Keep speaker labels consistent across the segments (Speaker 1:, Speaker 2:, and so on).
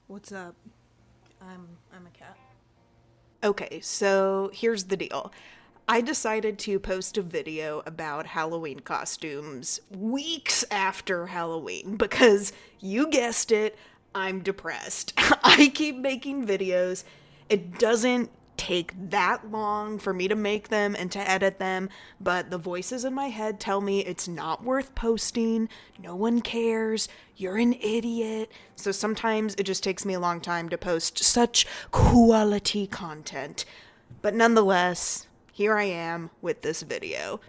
Speaker 1: What's up? I'm a cat.
Speaker 2: Okay, so here's the deal. I decided to post a video about Halloween costumes weeks after Halloween because you guessed it, I'm depressed. I keep making videos. It doesn't take that long for me to make them and to edit them, but the voices in my head tell me it's not worth posting. No one cares. You're an idiot. So sometimes it just takes me a long time to post such quality content. But nonetheless, here I am with this video.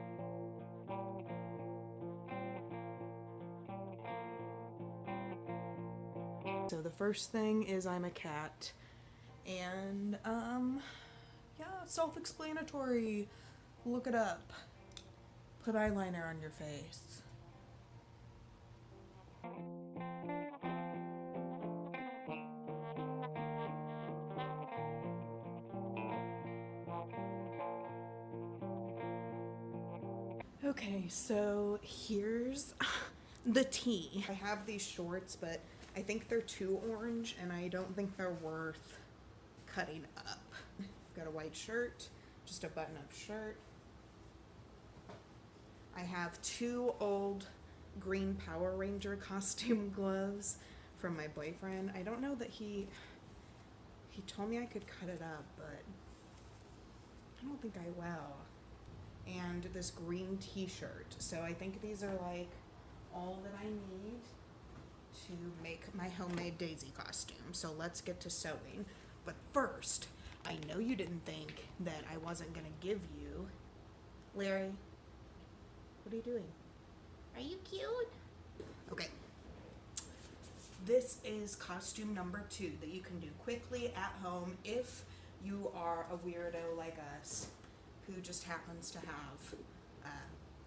Speaker 1: So the first thing is I'm a cat. And, yeah, self-explanatory. Look it up. Put eyeliner on your face. Okay, so here's the tea. I have these shorts, but I think they're too orange and I don't think they're worth cutting up. Got a white shirt, just a button-up shirt. I have two old green Power Ranger costume gloves from my boyfriend. I don't know that he told me I could cut it up, but I don't think I will. And this green t-shirt. So I think these are like all that I need to make my homemade Daisy costume. So let's get to sewing. But first, I know you didn't think that I wasn't gonna give you... Larry, what are you doing? Are you cute? Okay. This is costume number 2 that you can do quickly at home if you are a weirdo like us who just happens to have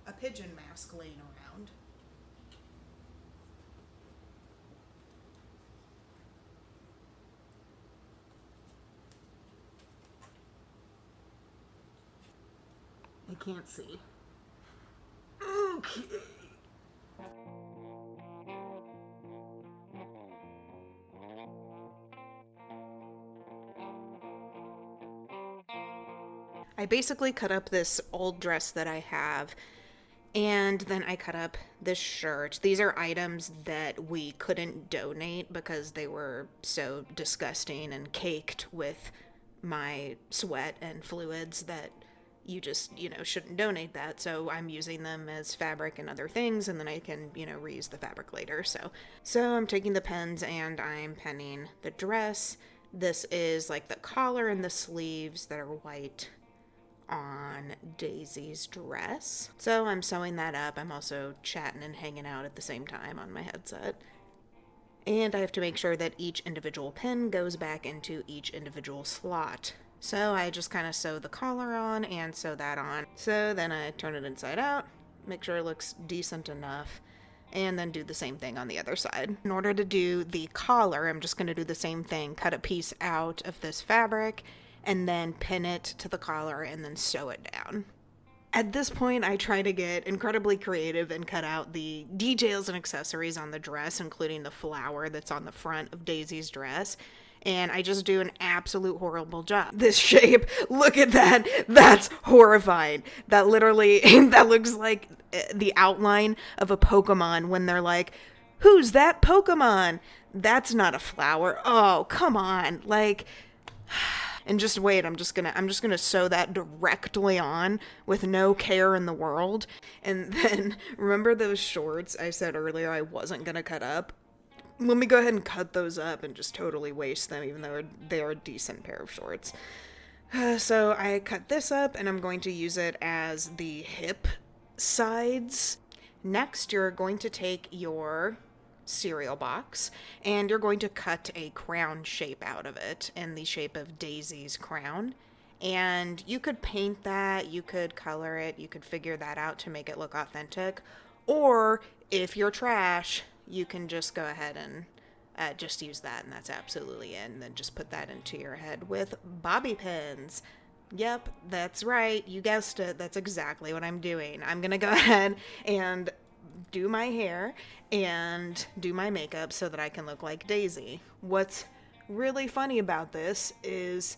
Speaker 1: a pigeon mask laying around. I can't see. Okay.
Speaker 2: I basically cut up this old dress that I have, and then I cut up this shirt. These are items that we couldn't donate because they were so disgusting and caked with my sweat and fluids that you just, shouldn't donate that. So I'm using them as fabric and other things, and then I can, reuse the fabric later. So I'm taking the pens and I'm penning the dress. This is like the collar and the sleeves that are white on Daisy's dress. So I'm sewing that up. I'm also chatting and hanging out at the same time on my headset. And I have to make sure that each individual pin goes back into each individual slot. So I just kind of sew the collar on and sew that on. So then I turn it inside out, make sure it looks decent enough, and then do the same thing on the other side. In order to do the collar, I'm just going to do the same thing. Cut a piece out of this fabric and then pin it to the collar and then sew it down. At this point, I try to get incredibly creative and cut out the details and accessories on the dress, including the flower that's on the front of Daisy's dress. And I just do an absolute horrible job. This shape, look at that. That's horrifying. That literally, that looks like the outline of a Pokemon when they're like, who's that Pokemon? That's not a flower. Oh, come on. Like... And just wait, I'm just gonna sew that directly on with no care in the world. And then, remember those shorts I said earlier I wasn't gonna cut up? Let me go ahead and cut those up and just totally waste them, even though they are a decent pair of shorts. So I cut this up, and I'm going to use it as the hip sides. Next, you're going to take your cereal box and you're going to cut a crown shape out of it in the shape of Daisy's crown. And you could paint that, you could color it, you could figure that out to make it look authentic. Or if you're trash, you can just go ahead and just use that, and that's absolutely it. And then just put that into your head with bobby pins. Yep, that's right. You guessed it. That's exactly what I'm doing. I'm going to go ahead and do my hair and do my makeup so that I can look like Daisy. What's really funny about this is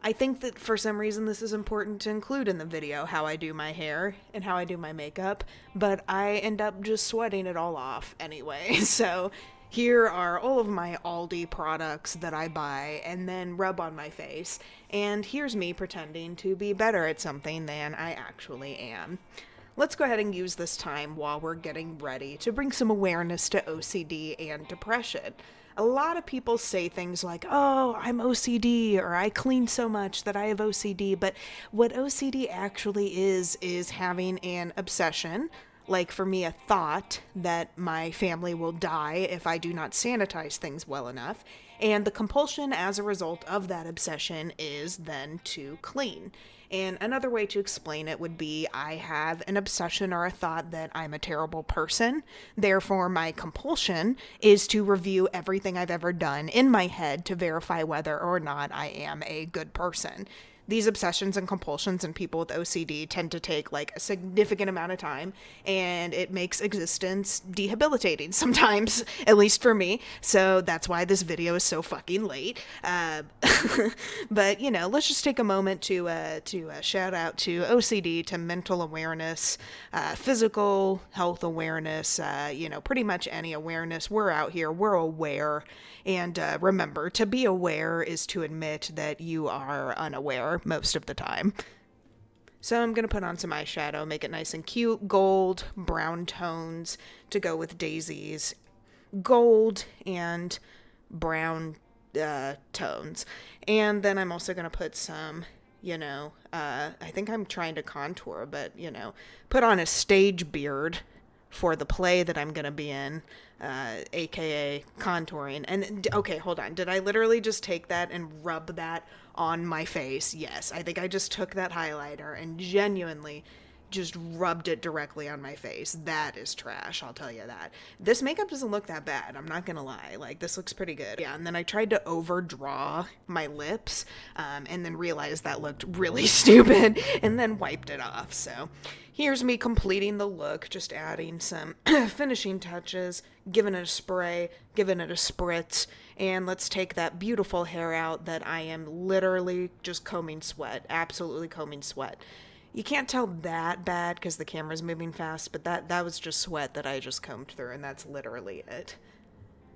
Speaker 2: I think that for some reason this is important to include in the video, how I do my hair and how I do my makeup, but I end up just sweating it all off anyway. So here are all of my Aldi products that I buy and then rub on my face. And here's me pretending to be better at something than I actually am. Let's go ahead and use this time while we're getting ready to bring some awareness to OCD and depression. A lot of people say things like, oh, I'm OCD, or I clean so much that I have OCD. But what OCD actually is having an obsession. Like for me, a thought that my family will die if I do not sanitize things well enough. And the compulsion as a result of that obsession is then to clean. And another way to explain it would be I have an obsession or a thought that I'm a terrible person. Therefore, my compulsion is to review everything I've ever done in my head to verify whether or not I am a good person. These obsessions and compulsions in people with OCD tend to take like a significant amount of time, and it makes existence debilitating sometimes, at least for me. So that's why this video is so fucking late. But you know, let's just take a moment to shout out to OCD, to mental awareness, physical health awareness. Pretty much any awareness. We're out here. We're aware. And remember, to be aware is to admit that you are unaware most of the time. So I'm going to put on some eyeshadow, make it nice and cute. Gold, brown tones to go with Daisy's gold and brown tones. And then I'm also going to put some, I think I'm trying to contour, but, put on a stage beard for the play that I'm going to be in, aka contouring. And okay, hold on. Did I literally just take that and rub that on my face? Yes, I think I just took that highlighter and genuinely just rubbed it directly on my face. That is trash, I'll tell you that. This makeup doesn't look that bad, I'm not gonna lie. Like, this looks pretty good. Yeah, and then I tried to overdraw my lips, and then realized that looked really stupid, and then wiped it off. So here's me completing the look, just adding some finishing touches, giving it a spray, giving it a spritz, and let's take that beautiful hair out that I am literally just combing sweat, absolutely combing sweat. You can't tell that bad because the camera's moving fast, but that was just sweat that I just combed through, and that's literally it.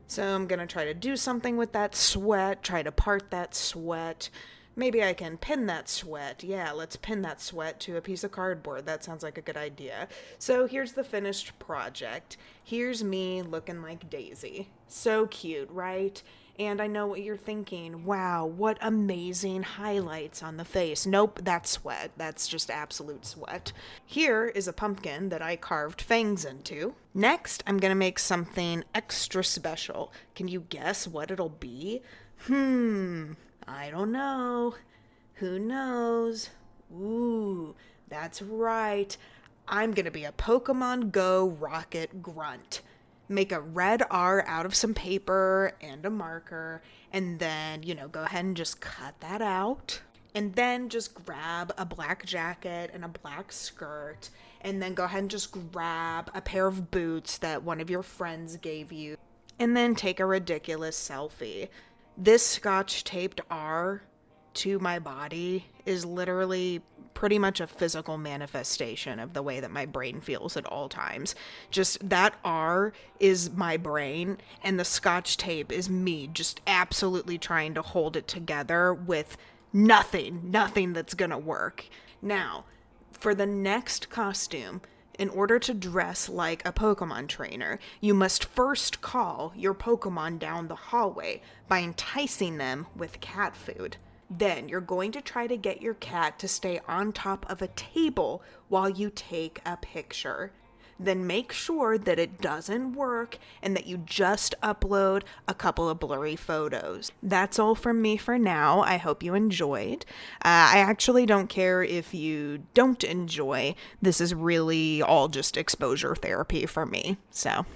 Speaker 2: So I'm going to try to do something with that sweat, try to part that sweat. Maybe I can pin that sweat. Yeah, let's pin that sweat to a piece of cardboard. That sounds like a good idea. So here's the finished project. Here's me looking like Daisy. So cute, right? And I know what you're thinking. Wow, what amazing highlights on the face. Nope, that's sweat. That's just absolute sweat. Here is a pumpkin that I carved fangs into. Next, I'm gonna make something extra special. Can you guess what it'll be? I don't know. Who knows? Ooh, that's right. I'm gonna be a Pokemon Go Rocket Grunt. Make a red R out of some paper and a marker, and then, go ahead and just cut that out. And then just grab a black jacket and a black skirt, and then go ahead and just grab a pair of boots that one of your friends gave you, and then take a ridiculous selfie. This scotch taped R to my body is literally pretty much a physical manifestation of the way that my brain feels at all times. Just that R is my brain, and the scotch tape is me just absolutely trying to hold it together with nothing that's gonna work. Now, for the next costume, in order to dress like a Pokemon trainer, you must first call your Pokemon down the hallway by enticing them with cat food. Then you're going to try to get your cat to stay on top of a table while you take a picture. Then make sure that it doesn't work and that you just upload a couple of blurry photos. That's all from me for now. I hope you enjoyed. I actually don't care if you don't enjoy. This is really all just exposure therapy for me. So